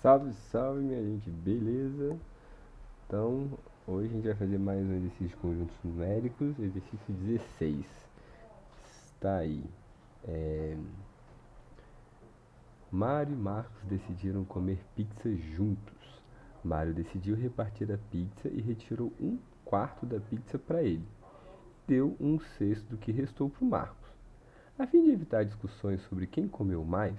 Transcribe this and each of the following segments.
Salve, salve, minha gente, beleza? Então, hoje a gente vai fazer mais um exercício de conjuntos numéricos, exercício 16. Está aí. É... Mário e Marcos decidiram comer pizza juntos. Mário decidiu repartir a pizza e retirou um quarto da pizza para ele. Deu um sexto do que restou para o Marcos. A fim de evitar discussões sobre quem comeu mais,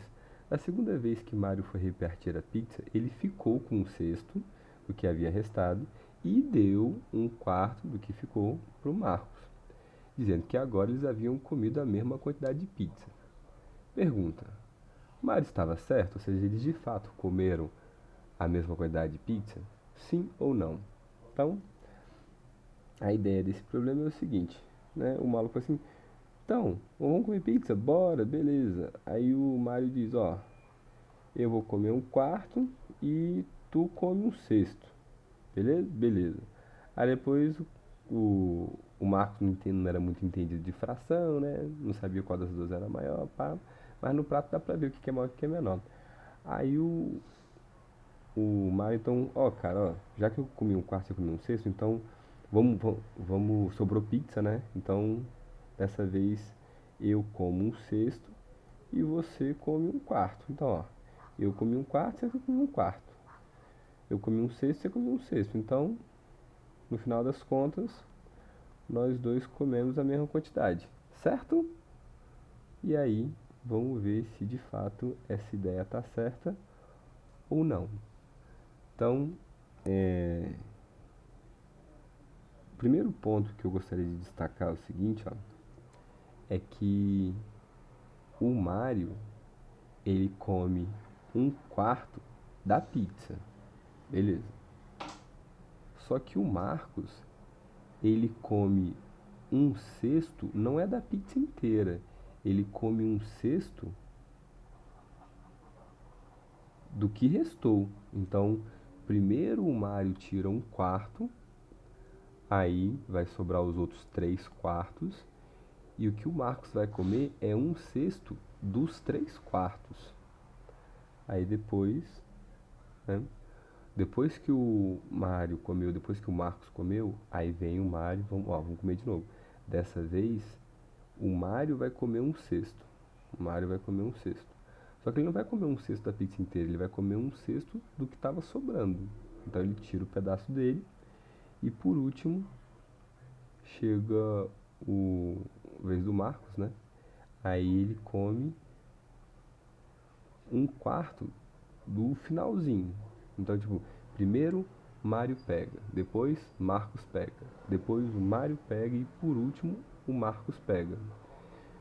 na segunda vez que Mário foi repartir a pizza, ele ficou com um sexto do que havia restado e deu um quarto do que ficou para o Marcos, dizendo que agora eles haviam comido a mesma quantidade de pizza. Pergunta: Mário estava certo? Ou seja, eles de fato comeram a mesma quantidade de pizza? Sim ou não? Então, a ideia desse problema é o seguinte, né? O maluco assim, então, vamos comer pizza? Bora, beleza. Aí o Mário diz, ó, eu vou comer um quarto e tu come um sexto. Beleza? Beleza. Aí depois o Marcos não era muito entendido de fração, né? Não sabia qual das duas era maior, pá. Mas no prato dá pra ver o que é maior e o que é menor. Aí o Mário então, ó, cara, ó, já que eu comi um quarto e você comi um sexto, então sobrou pizza, né? Então, dessa vez eu como um sexto e você come um quarto. Então, ó, eu comi um quarto, você comi um quarto. Eu comi um sexto, você comeu um sexto. Então, no final das contas, nós dois comemos a mesma quantidade, certo? E aí, vamos ver se de fato essa ideia está certa ou não. Então, o primeiro ponto que eu gostaria de destacar é o seguinte, ó, é que o Mário ele come um quarto da pizza, beleza? Só que o Marcos ele come um sexto, não é da pizza inteira, ele come um sexto do que restou. Então, primeiro o Mário tira um quarto, aí vai sobrar os outros três quartos, e o que o Marcos vai comer é um sexto dos três quartos. Aí depois, né, depois que o Mário comeu, depois que o Marcos comeu, aí vem o Mário, vamos comer de novo. Dessa vez, o Mário vai comer um sexto. O Mário vai comer um sexto. Só que ele não vai comer um sexto da pizza inteira, ele vai comer um sexto do que estava sobrando. Então ele tira o pedaço dele e por último chega o a vez do Marcos, né? Aí ele come um quarto do finalzinho. Então, tipo, primeiro Mário pega, depois Marcos pega, depois o Mário pega e por último o Marcos pega.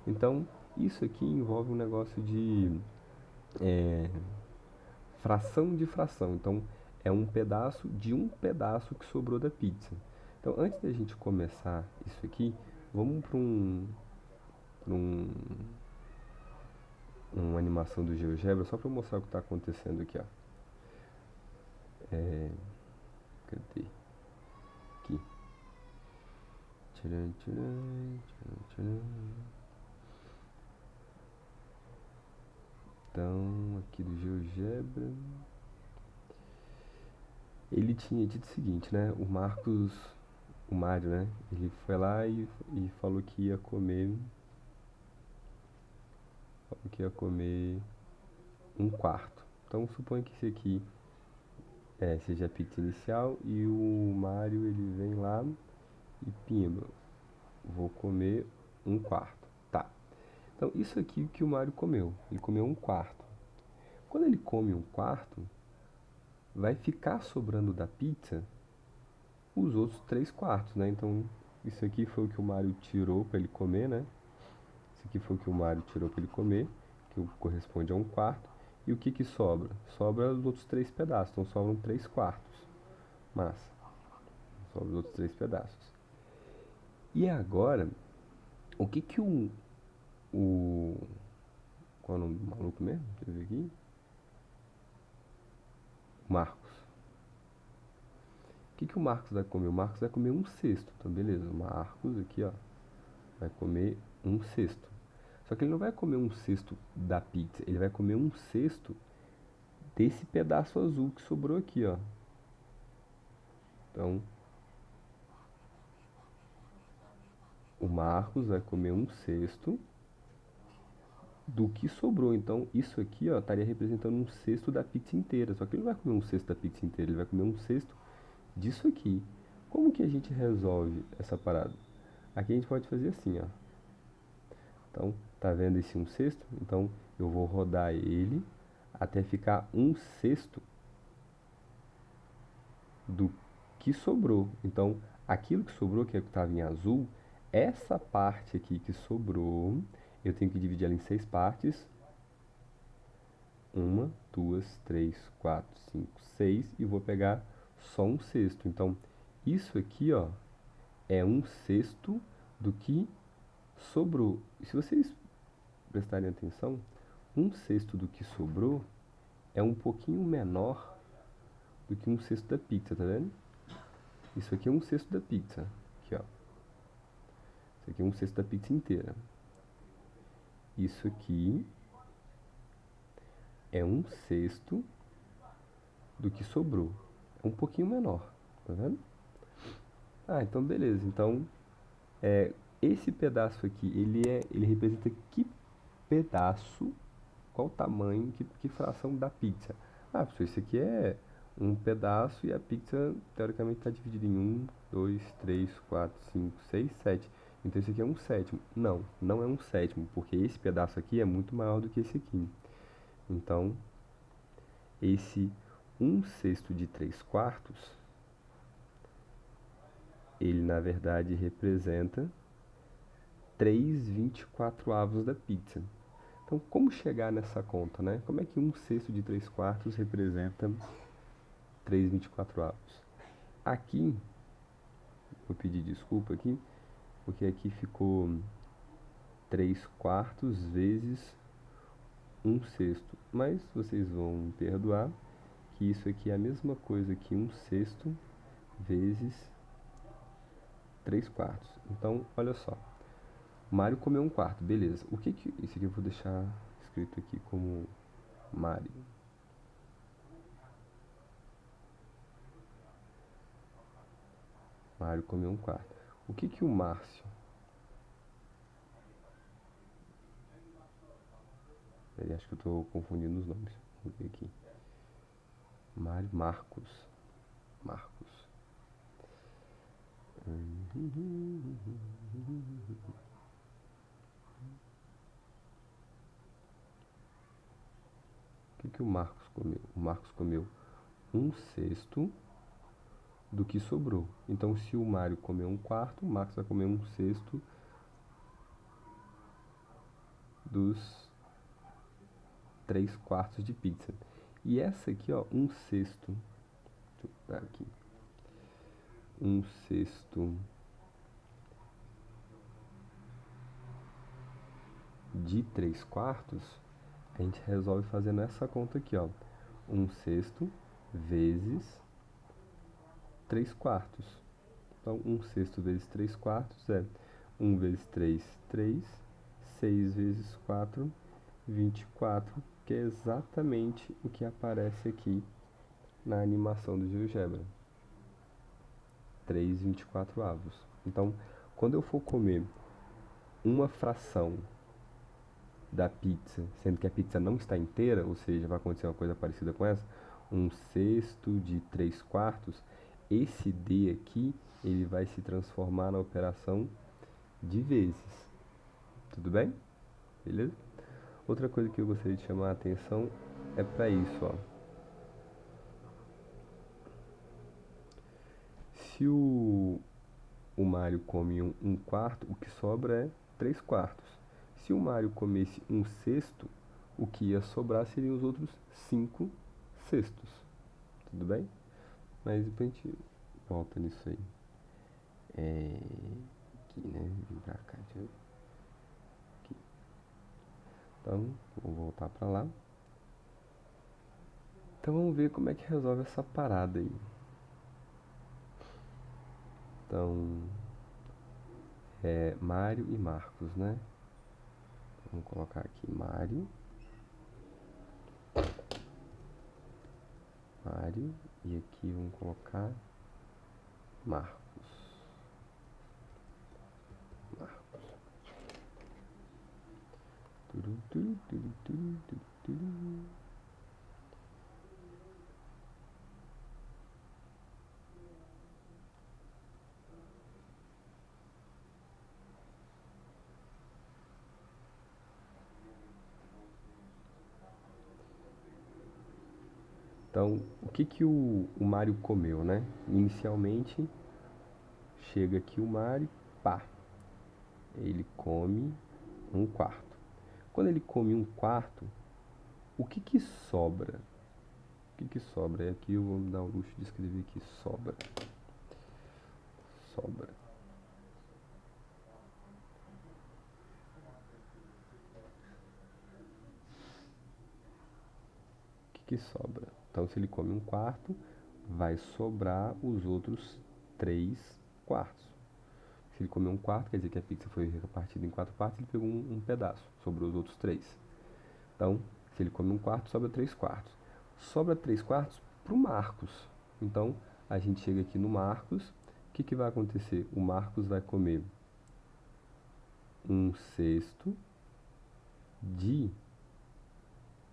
Então, isso aqui envolve um negócio de fração de fração. Então, é um pedaço de um pedaço que sobrou da pizza. Então, antes da gente começar isso aqui, vamos para um, uma animação do GeoGebra só para mostrar o que está acontecendo aqui, ó. Cadê? Aqui. Tcharam, tcharam, tcharam, tcharam. Então, aqui do GeoGebra. Ele tinha dito o seguinte, né? O Mário, né? Ele foi lá e falou que ia comer um quarto. Então, suponha que esse aqui seja a pizza inicial e o Mário ele vem lá e pimba, vou comer um quarto. Tá. Então, isso aqui que o Mário comeu. Ele comeu um quarto. Quando ele come um quarto, vai ficar sobrando da pizza os outros três quartos, né? Então, isso aqui foi o que o Mário tirou para ele comer, né? Isso aqui foi o que o Mário tirou para ele comer, que corresponde a um quarto. E o que que sobra? Sobra os outros três pedaços, então sobram três quartos. Massa. Sobra os outros três pedaços. E agora, o que que o qual é o nome do maluco mesmo? Deixa eu ver aqui. Marcos. O que que o Marcos vai comer? O Marcos vai comer um cesto. Então, beleza. O Marcos aqui, ó, vai comer um cesto. Só que ele não vai comer um cesto da pizza, ele vai comer um cesto desse pedaço azul que sobrou aqui, ó. Então, o Marcos vai comer 1/6 do que sobrou. Então, isso aqui, ó, estaria representando 1/6 da pizza inteira. Só que ele não vai comer 1/6 da pizza inteira, ele vai comer 1/6 disso aqui. Como que a gente resolve essa parada? Aqui a gente pode fazer assim, ó. Então, tá vendo esse 1/6? Então, eu vou rodar ele até ficar 1/6 do que sobrou. Então, aquilo que sobrou, que estava em azul, essa parte aqui que sobrou, eu tenho que dividir ela em 6 partes. 1, 2, 3, 4, 5, 6 e vou pegar só 1/6. Então, isso aqui, ó, é 1/6 do que sobrou. E se vocês prestarem atenção, 1/6 do que sobrou é um pouquinho menor do que 1/6 da pizza, tá vendo? Isso aqui é 1/6 da pizza. Aqui, ó. Isso aqui é 1/6 da pizza inteira. Isso aqui é 1/6 do que sobrou. É um pouquinho menor, tá vendo? Ah, então beleza. Então, esse pedaço aqui, ele representa que pedaço, qual tamanho, que fração da pizza? Ah, professor, isso aqui é um pedaço e a pizza, teoricamente, está dividida em 1, 2, 3, 4, 5, 6, 7. Então, isso aqui é 1/7. Não, não é 1/7, porque esse pedaço aqui é muito maior do que esse aqui. Então, esse 1/6 de 3/4, ele, na verdade, representa 3/24 da pizza. Então, como chegar nessa conta, né? Como é que 1/6 de 3/4 representa 3/24? Aqui, vou pedir desculpa aqui, porque aqui ficou 3/4 vezes 1/6. Mas vocês vão me perdoar que isso aqui é a mesma coisa que 1/6 vezes 3/4. Então, olha só. Mário comeu 1/4, beleza. O que que... Esse aqui eu vou deixar escrito aqui como Mário. Mário comeu 1/4. O que que o Márcio... Eu acho que eu estou confundindo os nomes. Vamos ver aqui. Mário, Marcos. Marcos. O que que o Marcos comeu? O Marcos comeu 1/6 do que sobrou. Então, se o Mário comeu 1/4, o Marcos vai comer 1/6 dos 3/4 de pizza. E essa aqui, ó, 1/6. Deixa eu dar aqui. 1/6 de 3/4, a gente resolve fazendo essa conta aqui, ó. 1/6 vezes 3/4. Então, 1/6 vezes 3/4 é 1 vezes 3, 3. 6 vezes 4, 24, que é exatamente o que aparece aqui na animação do GeoGebra. 3/24. Então, quando eu for comer uma fração da pizza, sendo que a pizza não está inteira, ou seja, vai acontecer uma coisa parecida com essa, 1/6 de 3/4, esse D aqui, ele vai se transformar na operação de vezes. Tudo bem? Beleza? Outra coisa que eu gostaria de chamar a atenção é para isso, ó. Se o Mário come 1/4, o que sobra é 3/4. Se o Mário comesse 1/6, o que ia sobrar seriam os outros 5/6. Tudo bem? Mas depois a gente volta nisso aí. Aqui, né? Vem pra cá. Aqui. Então, vou voltar pra lá. Então vamos ver como é que resolve essa parada aí. Então, Mário e Marcos, né? Vamos colocar aqui Mário Mário, e aqui vamos colocar Marcos. Então, o que que o Mário comeu, né? Inicialmente, chega aqui o Mário, pá, ele come um quarto. Quando ele come um quarto, o que que sobra? O que que sobra? E aqui eu vou me dar o luxo de escrever aqui, sobra. Sobra. O que que sobra? Então, se ele come um quarto, vai sobrar os outros 3 quartos. Se ele comeu um quarto, quer dizer que a pizza foi repartida em 4 partes, ele pegou um pedaço, sobrou os outros 3. Então, se ele come um quarto, sobra 3 quartos. Sobra 3 quartos para o Marcos. Então, a gente chega aqui no Marcos, o que que vai acontecer? O Marcos vai comer 1/6 de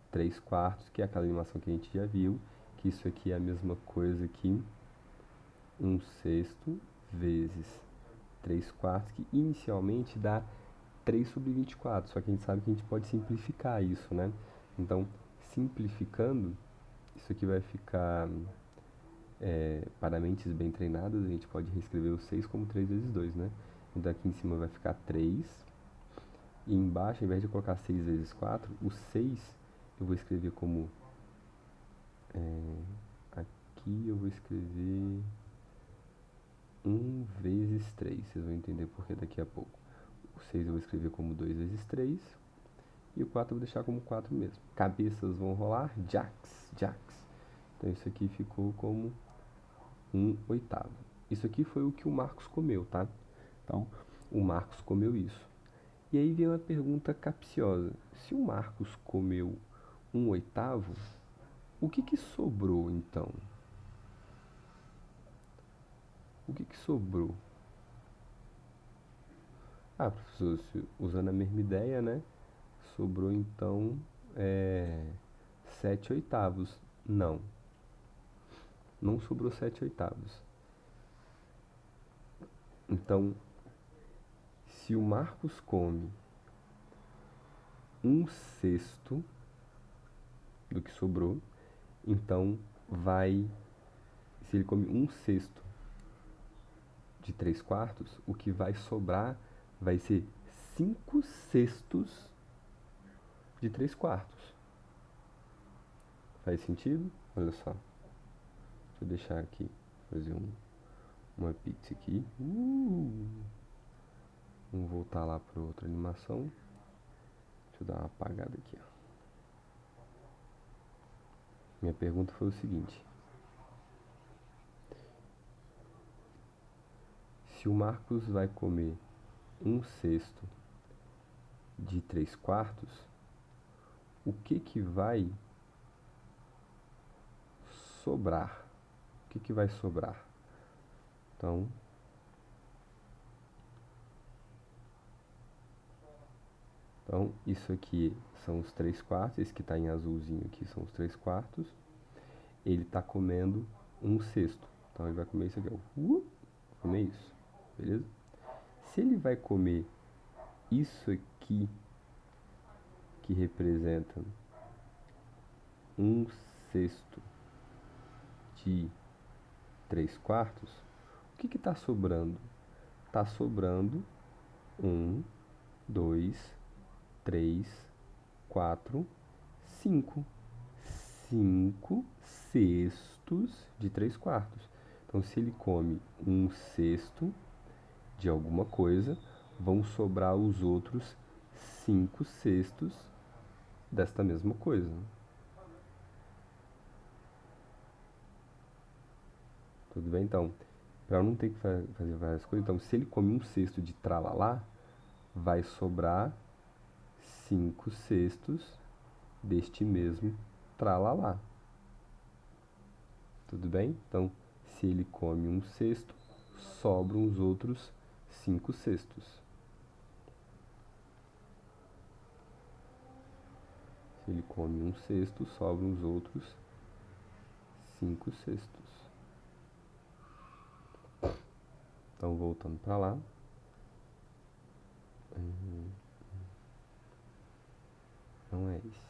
3 quartos, que é aquela animação que a gente já viu, que isso aqui é a mesma coisa que 1/6 vezes 3 quartos, que inicialmente dá 3/24, só que a gente sabe que a gente pode simplificar isso, né? Então, simplificando, isso aqui vai ficar, para mentes bem treinadas, a gente pode reescrever o 6 como 3 vezes 2, né? Então aqui em cima vai ficar 3, e embaixo, ao invés de colocar 6 vezes 4, o 6 eu vou escrever como, aqui eu vou escrever 1 vezes 3, vocês vão entender por que daqui a pouco. O 6 eu vou escrever como 2 vezes 3, e o 4 eu vou deixar como 4 mesmo. Cabeças vão rolar, jacks, jacks. Então isso aqui ficou como 1/8. Isso aqui foi o que o Marcos comeu, tá? Então, o Marcos comeu isso. E aí vem uma pergunta capciosa. Se o Marcos comeu 1/8, o que que sobrou então? O que que sobrou? Ah, professor, usando a mesma ideia, né? Sobrou então, 7/8. Não, não sobrou 7/8. Então, se o Marcos come 1/6 do que sobrou, então vai. Se ele come 1/6 de 3 quartos, o que vai sobrar vai ser 5/6 de 3 quartos. Faz sentido? Olha só. Deixa eu deixar aqui, fazer uma pizza aqui. Vamos voltar lá para outra animação. Deixa eu dar uma apagada aqui, ó. Minha pergunta foi o seguinte: se o Marcos vai comer 1/6 de 3 quartos, o que que vai sobrar? O que que vai sobrar? Então, isso aqui são os 3 quartos, esse que está em azulzinho aqui são os 3 quartos. Ele está comendo 1/6. Então, ele vai comer isso aqui, ó. Vai comer isso, beleza? Se ele vai comer isso aqui, que representa 1/6 de 3 quartos, o que que está sobrando? Está sobrando 1, 2, 3, 4, 5. 5/6 de 3 quartos. Então, se ele come 1/6 de alguma coisa, vão sobrar os outros 5/6 desta mesma coisa. Tudo bem? Então, para não ter que fazer várias coisas, então, se ele come 1/6 de tralalá, vai sobrar 5/6 deste mesmo tralalá. Tudo bem? Então, se ele come um cesto, sobram os outros 5 cestos. Se ele come um cesto, sobram os outros 5 cestos. Então, voltando para lá. Não é esse.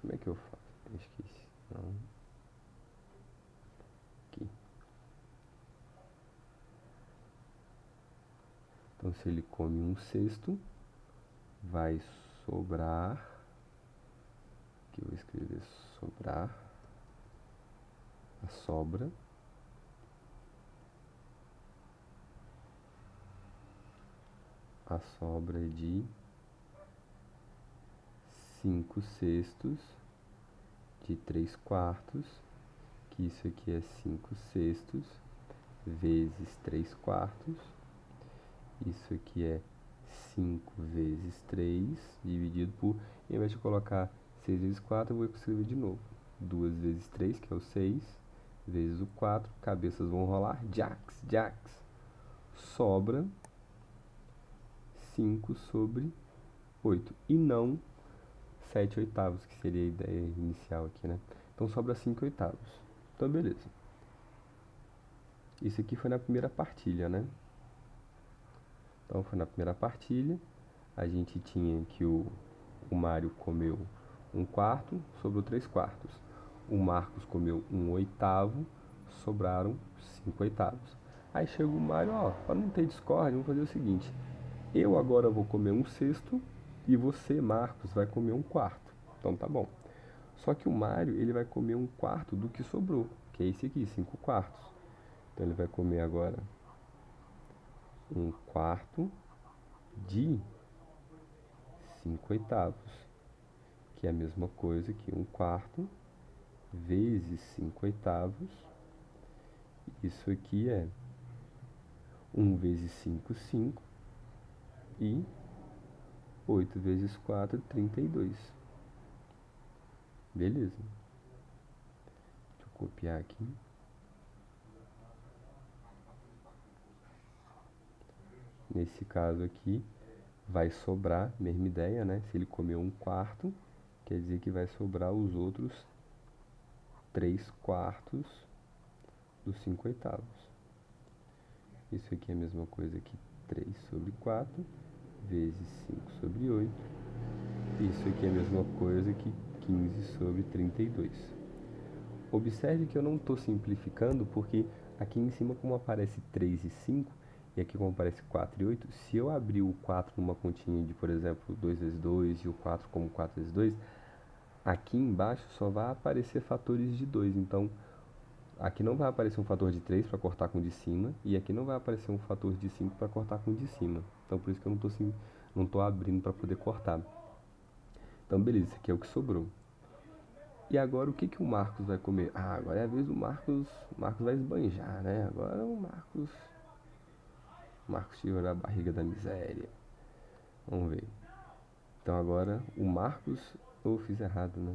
Como é que eu faço? Eu esqueci. Não. Aqui. Então, se ele come um cesto, vai sobrar. Aqui eu vou escrever sobrar. A sobra. A sobra é de 5 sextos de 3 quartos, que isso aqui é 5 sextos, vezes 3 quartos. Isso aqui é 5 vezes 3, dividido por... Em vez de colocar 6 vezes 4, eu vou escrever de novo. 2 vezes 3, que é o 6, vezes o 4, cabeças vão rolar, jacks, jacks. Sobra 5 sobre 8, e não 7 oitavos, que seria a ideia inicial aqui, né? Então sobra 5 oitavos. Então, beleza. Isso aqui foi na primeira partilha, né? Então, foi na primeira partilha. A gente tinha que o Mário comeu 1/4, sobrou 3/4. O Marcos comeu 1/8, sobraram 5/8. Aí chega o Mário, ó, para não ter discórdia, vamos fazer o seguinte. Eu agora vou comer 1/6 e você, Marcos, vai comer 1/4. Então tá bom. Só que o Mário, ele vai comer 1/4 do que sobrou, que é esse aqui, 5/4. Então ele vai comer agora 1/4 de 5/8, que é a mesma coisa que 1/4 vezes 5/8. Isso aqui é 1 vezes 5, 5, e 8 vezes 4, 32. Beleza. Deixa eu copiar aqui. Nesse caso aqui, vai sobrar, mesma ideia, né? Se ele comeu 1/4, quer dizer que vai sobrar os outros 3/4 dos 5/8. Isso aqui é a mesma coisa que 3 sobre 4, vezes 5 sobre 8. Isso aqui é a mesma coisa que 15 sobre 32. Observe que eu não estou simplificando, porque aqui em cima, como aparece 3 e 5, e aqui como aparece 4 e 8, se eu abrir o 4 numa continha de, por exemplo, 2 vezes 2 e o 4 como 4 vezes 2, aqui embaixo só vai aparecer fatores de 2. Então, aqui não vai aparecer um fator de 3 para cortar com o de cima, e aqui não vai aparecer um fator de 5 para cortar com o de cima. Então, por isso que eu não estou abrindo para poder cortar. Então, beleza, isso aqui é o que sobrou. E agora, o que que o Marcos vai comer? Ah, agora é a vez do Marcos. O Marcos vai esbanjar, né? Agora o Marcos tirou a barriga da miséria. Vamos ver. Então, agora, o Marcos... Eu fiz errado, né?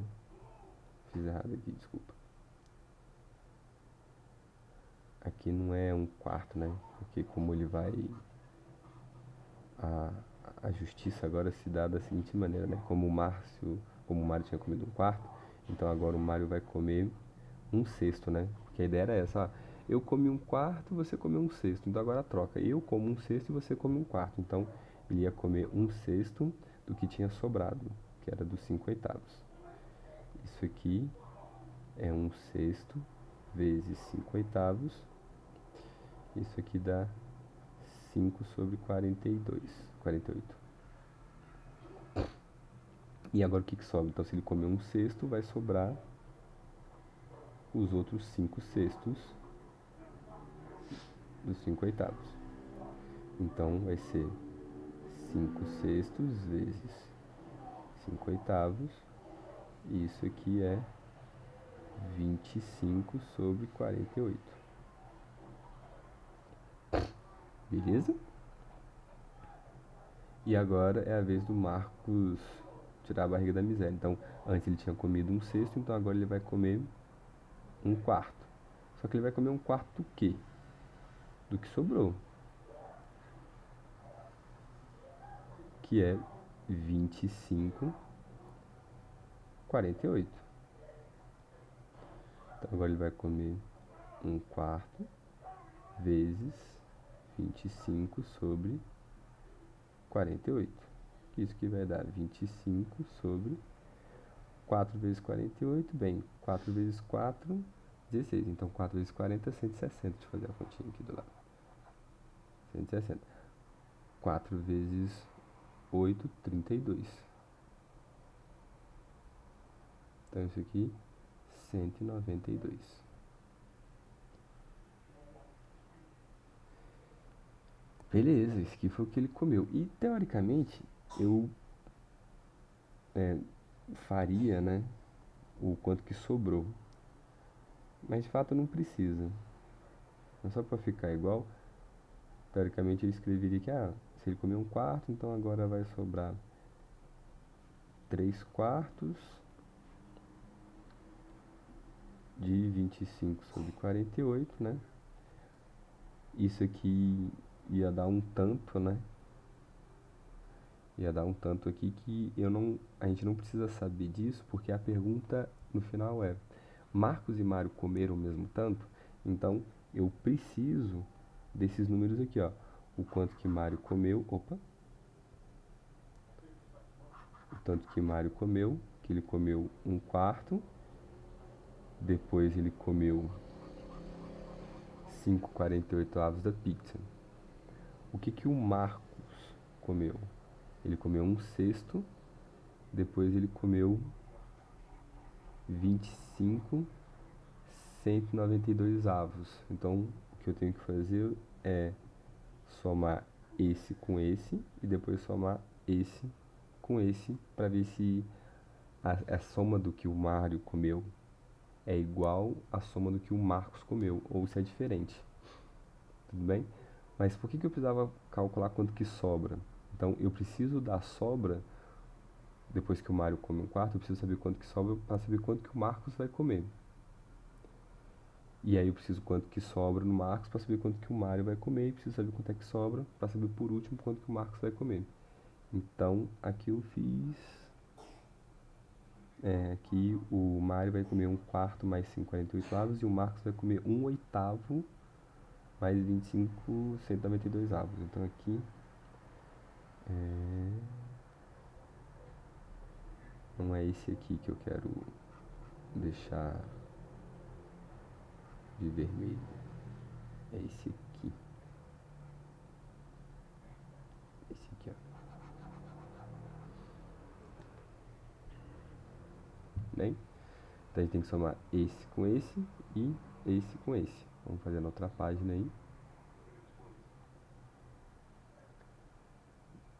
Fiz errado aqui, desculpa. Aqui não é 1/4, né? Porque como ele vai... A justiça agora se dá da seguinte maneira, né? Como o Mário tinha comido 1/4, então agora o Mário vai comer 1/6, né? Porque a ideia era essa, ó, eu comi 1/4, você comeu 1/6, então agora troca, eu como 1/6 e você come 1/4, então ele ia comer 1/6 do que tinha sobrado, que era dos 5/8. Isso aqui é 1/6 vezes 5/8, isso aqui dá 5 sobre 48. E agora o que que sobra? Então, se ele comer 1/6, vai sobrar os outros 5/6 dos 5/8. Então, vai ser 5/6 vezes 5/8. E isso aqui é 25 sobre 48. Beleza? E agora é a vez do Marcos tirar a barriga da miséria. Então, antes ele tinha comido 1/6, então agora ele vai comer 1/4. Só que ele vai comer um quarto do quê? Do que sobrou, que é 25,48. Então agora ele vai comer um quarto vezes 25 sobre 48. Isso que vai dar 25 sobre 4 vezes 48, bem, 4 vezes 4, 16. Então 4 vezes 40, 160. Deixa eu fazer a continha aqui do lado. 160. 4 vezes 8, 32. Então isso aqui, 192. Beleza, esse aqui foi o que ele comeu. E teoricamente eu faria, né, o quanto que sobrou. Mas de fato não precisa. Mas só para ficar igual, teoricamente eu escreveria que se ele comer um quarto, então agora vai sobrar 3 quartos de 25 sobre 48, né? Isso aqui ia dar um tanto, né? Ia dar um tanto aqui que a gente não precisa saber disso, porque a pergunta no final é: Marcos e Mário comeram o mesmo tanto? Então eu preciso desses números aqui, ó. O quanto que Mário comeu, o tanto que Mário comeu, que ele comeu um quarto, depois ele comeu 5,48 da pizza. O que que o Marcos comeu? Ele comeu um sexto, depois ele comeu 25 192 avos. Então, o que eu tenho que fazer é somar esse com esse e depois somar esse com esse para ver se a soma do que o Mário comeu é igual à soma do que o Marcos comeu ou se é diferente. Tudo bem? Mas por que eu precisava calcular quanto que sobra? Então, eu preciso da sobra, depois que o Mário come um quarto, eu preciso saber quanto que sobra para saber quanto que o Marcos vai comer. E aí eu preciso quanto que sobra no Marcos para saber quanto que o Mário vai comer e preciso saber quanto é que sobra para saber por último quanto que o Marcos vai comer. Então, aqui eu fiz que o Mário vai comer um quarto mais 5,48 avos e o Marcos vai comer um oitavo mais 25, 192 avos. Então aqui não é esse aqui que eu quero deixar de vermelho. É esse aqui. Esse aqui, ó. Bem? Então a gente tem que somar esse com esse e esse com esse. Vamos fazer na outra página aí.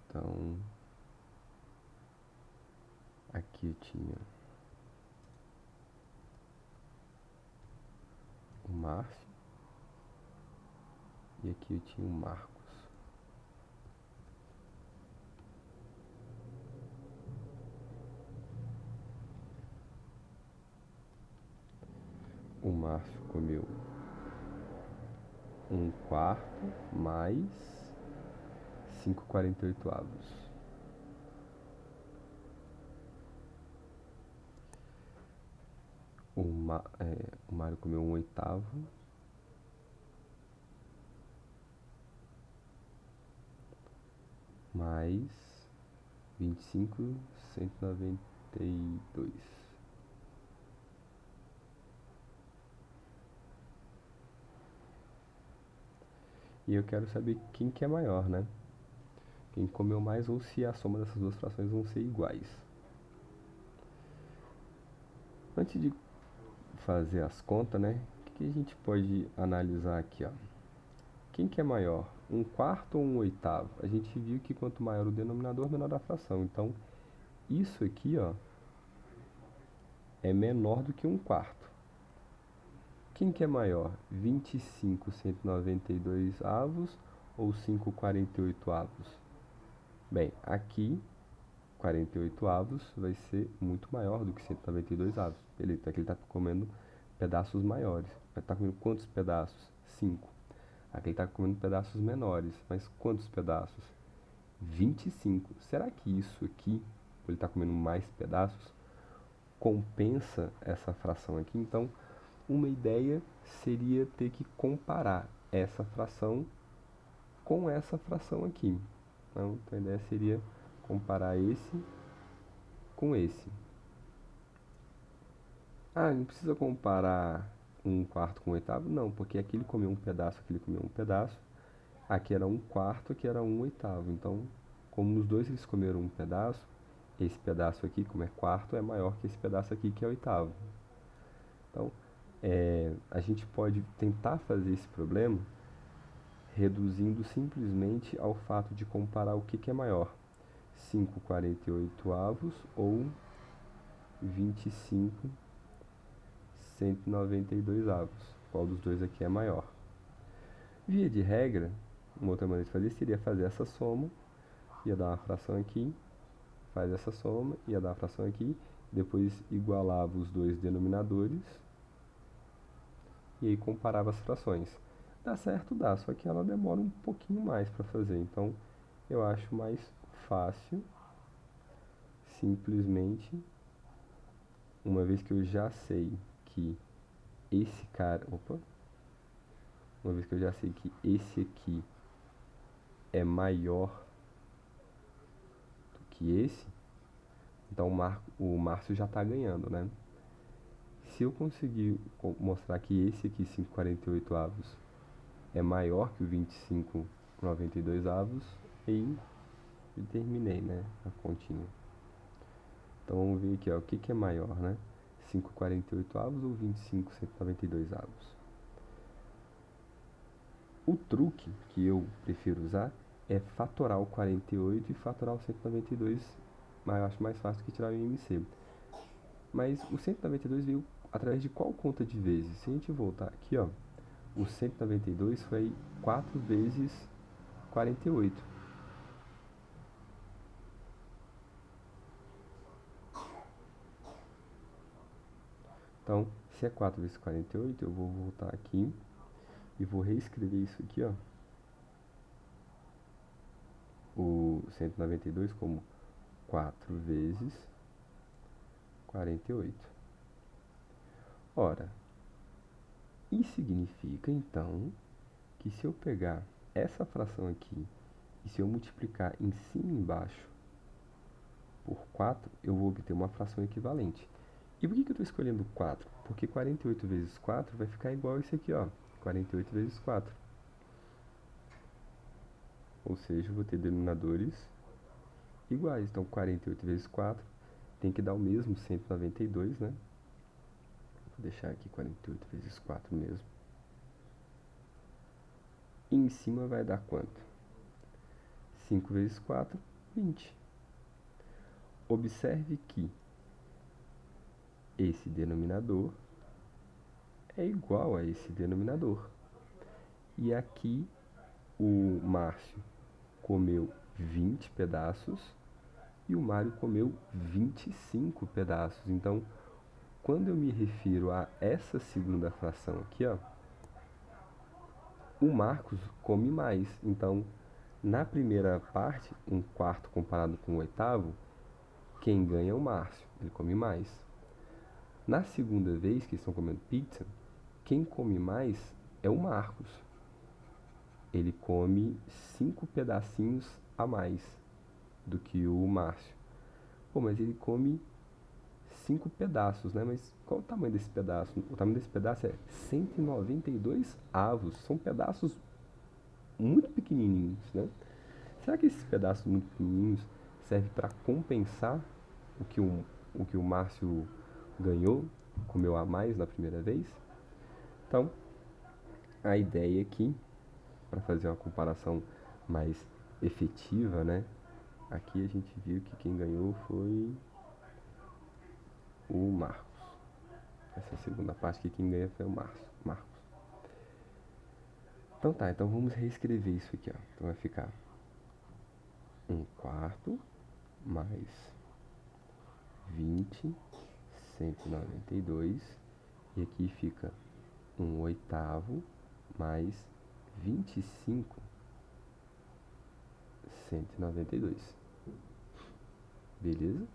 Então, aqui eu tinha o Márcio e aqui eu tinha o Marcos. O Márcio comeu um quarto mais 5,48 avos. O Mário comeu um oitavo mais 25, 192. E eu quero saber quem que é maior, né? Quem comeu mais ou se a soma dessas duas frações vão ser iguais. Antes de fazer as contas, né? O que a gente pode analisar aqui, ó? Quem que é maior? Um quarto ou um oitavo? A gente viu que quanto maior o denominador, menor a fração. Então, isso aqui, ó, é menor do que um quarto. Quem que é maior? 25 192 avos ou 5,48 avos? Bem, aqui 48 avos vai ser muito maior do que 192 avos. Aqui ele está comendo pedaços maiores. Vai estar comendo quantos pedaços? 5. Aqui ele está comendo pedaços menores, mas quantos pedaços? 25. Será que isso aqui, por ele estar comendo mais pedaços, compensa essa fração aqui? Então, uma ideia seria ter que comparar essa fração com essa fração aqui. Então, a ideia seria comparar esse com esse. Ah, não precisa comparar um quarto com um oitavo? Não, porque aqui ele comeu um pedaço, aqui ele comeu um pedaço. Aqui era um quarto, aqui era um oitavo. Então, como nos dois eles comeram um pedaço, esse pedaço aqui, como é quarto, é maior que esse pedaço aqui, que é oitavo. Então, a gente pode tentar fazer esse problema reduzindo simplesmente ao fato de comparar o que é maior. 5/48 ou 25 192 avos. Qual dos dois aqui é maior? Via de regra, uma outra maneira de fazer seria fazer essa soma, ia dar uma fração aqui, faz essa soma, ia dar uma fração aqui, depois igualava os dois denominadores e aí comparava as frações. Dá certo? Dá, só que ela demora um pouquinho mais para fazer, então eu acho mais fácil simplesmente, uma vez que eu já sei que esse cara, uma vez que eu já sei que esse aqui é maior do que esse, então o Márcio já está ganhando, né? Se eu conseguir mostrar que esse aqui, 5/48 avos, é maior que o 25/92 avos, aí eu terminei, né, a continha. Então vamos ver aqui, ó, o que é maior, né? 5/48 avos ou 25/192 avos? O truque que eu prefiro usar é fatorar o 48 e fatorar o 192, mas eu acho mais fácil que tirar o IMC. Mas o 192 veio através de qual conta de vezes? Se a gente voltar aqui, ó, o 192 foi 4 vezes 48. Então, se é 4 vezes 48, eu vou voltar aqui e vou reescrever isso aqui, ó. O 192 como 4 vezes 48. Ora, isso significa então que se eu pegar essa fração aqui e se eu multiplicar em cima e embaixo por 4, eu vou obter uma fração equivalente. E por que eu estou escolhendo 4? Porque 48 vezes 4 vai ficar igual a esse aqui, ó. 48 vezes 4. Ou seja, eu vou ter denominadores iguais. Então, 48 vezes 4 tem que dar o mesmo 192, né? Vou deixar aqui 48 vezes 4 mesmo. E em cima vai dar quanto? 5 vezes 4, 20. Observe que esse denominador é igual a esse denominador. E aqui o Márcio comeu 20 pedaços e o Mário comeu 25 pedaços. Então, quando eu me refiro a essa segunda fração aqui, ó, o Marcos come mais. Então, na primeira parte, um quarto comparado com o oitavo, quem ganha é o Márcio, ele come mais. Na segunda vez que estão comendo pizza, quem come mais é o Marcos. Ele come 5 pedacinhos a mais do que o Márcio. Pô, mas ele come 5 pedaços, né? Mas qual o tamanho desse pedaço? O tamanho desse pedaço é 192 avos. São pedaços muito pequenininhos, né? Será que esses pedaços muito pequenininhos servem para compensar o que o Márcio ganhou, comeu a mais na primeira vez? Então, a ideia aqui, para fazer uma comparação mais efetiva, né? Aqui a gente viu que quem ganhou foi o Marcos. Essa segunda parte aqui, quem ganha foi o Marcos. Então tá, então vamos reescrever isso aqui, ó. Então vai ficar 1/4 mais 20, 192 E aqui fica 1/8 mais 25, 192. Beleza?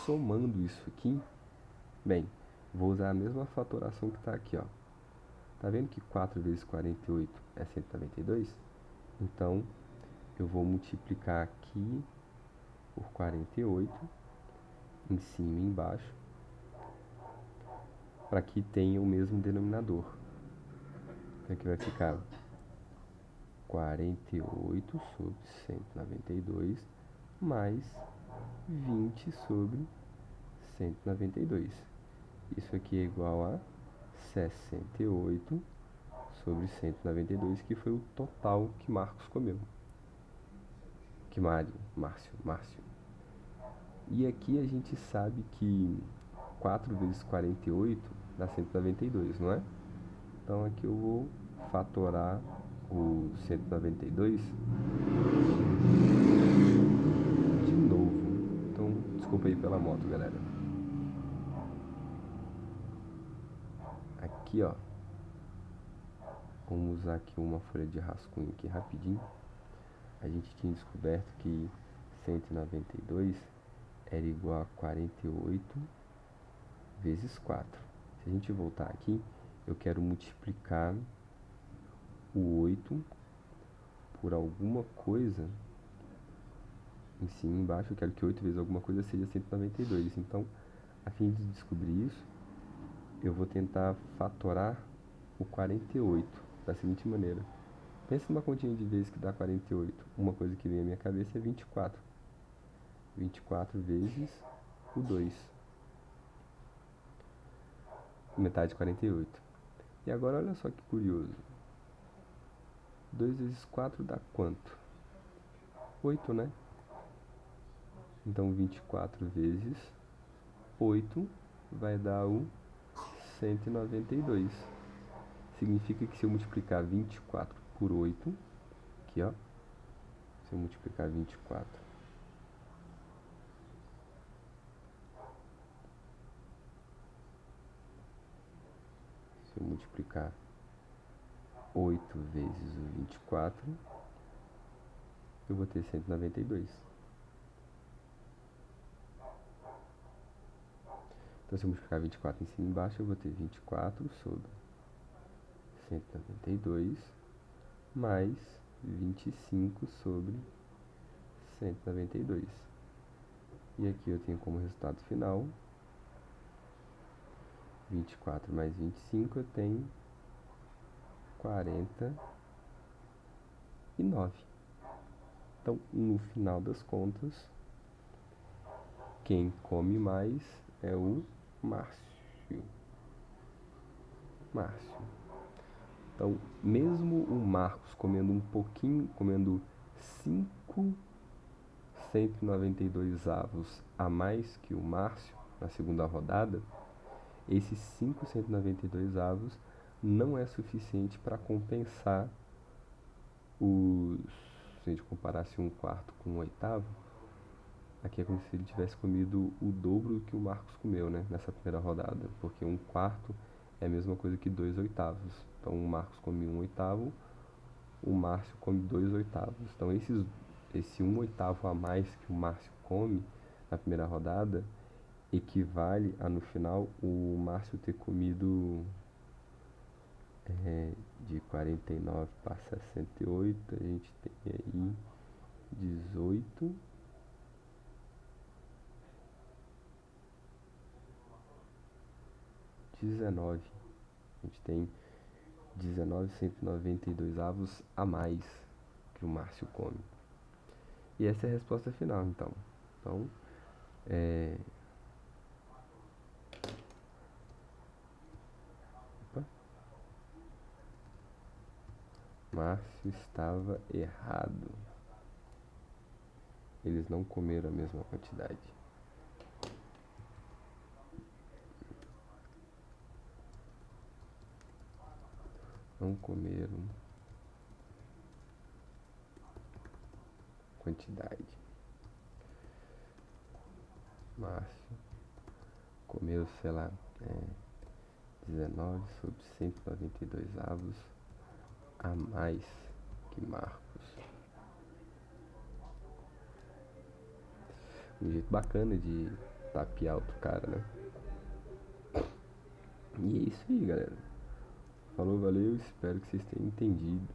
Somando isso aqui, bem, vou usar a mesma fatoração que está aqui, ó. Tá vendo que 4 vezes 48 é 192? Então, eu vou multiplicar aqui por 48, em cima e embaixo, para que tenha o mesmo denominador. Então, aqui vai ficar 48 sobre 192 mais 20 sobre 192. Isso aqui é igual a 68 sobre 192, que foi o total que Marcos comeu. Que Márcio. E aqui a gente sabe que 4 vezes 48 dá 192, não é? Então aqui eu vou fatorar o 192 de novo. Então, desculpa aí pela moto, galera. Aqui, ó. Vamos usar aqui uma folha de rascunho aqui rapidinho. A gente tinha descoberto que 192 era igual a 48 vezes 4. Se a gente voltar aqui, eu quero multiplicar o 8 por alguma coisa em cima e embaixo. Eu quero que 8 vezes alguma coisa seja 192. Então, a fim de descobrir isso, eu vou tentar fatorar o 48 da seguinte maneira. Pensa numa continha de vezes que dá 48. Uma coisa que vem à minha cabeça é 24. 24 vezes o 2. Metade de 48. E agora olha só que curioso. 2 vezes 4 dá quanto? 8, né? Então 24 vezes 8 vai dar o 192. Significa que se eu multiplicar 24 por 8, aqui ó, se eu multiplicar 24 se eu multiplicar 8 vezes o 24, eu vou ter 192. Então, se eu multiplicar 24 em cima e embaixo, eu vou ter 24 sobre 192 mais 25 sobre 192. E aqui eu tenho como resultado final 24 mais 25, eu tenho 49. Então, no final das contas, quem come mais é o Márcio. Então, mesmo o Marcos comendo um pouquinho, comendo 5 192 avos a mais que o Márcio na segunda rodada, esses 5 192 avos não é suficiente para compensar os... Se a gente comparasse 1/4 com 1/8, aqui é como se ele tivesse comido o dobro do que o Marcos comeu, né, nessa primeira rodada, porque 1/4 é a mesma coisa que 2/8. Então o Marcos come 1/8, o Márcio come 2/8. Então esse 1/8 a mais que o Márcio come na primeira rodada equivale a, no final, o Márcio ter comido de 49 para 68, a gente tem aí 18, 19. A gente tem 19 192 avos a mais que o Márcio come. E essa é a resposta final, então. Então, Márcio estava errado. Eles não comeram a mesma quantidade. Não comeram quantidade. Márcio comeu, sei lá, 19 sobre 192 avos a mais que Marcos. Um jeito bacana de tapear outro cara, né? E é isso aí, galera. Falou, valeu, espero que vocês tenham entendido.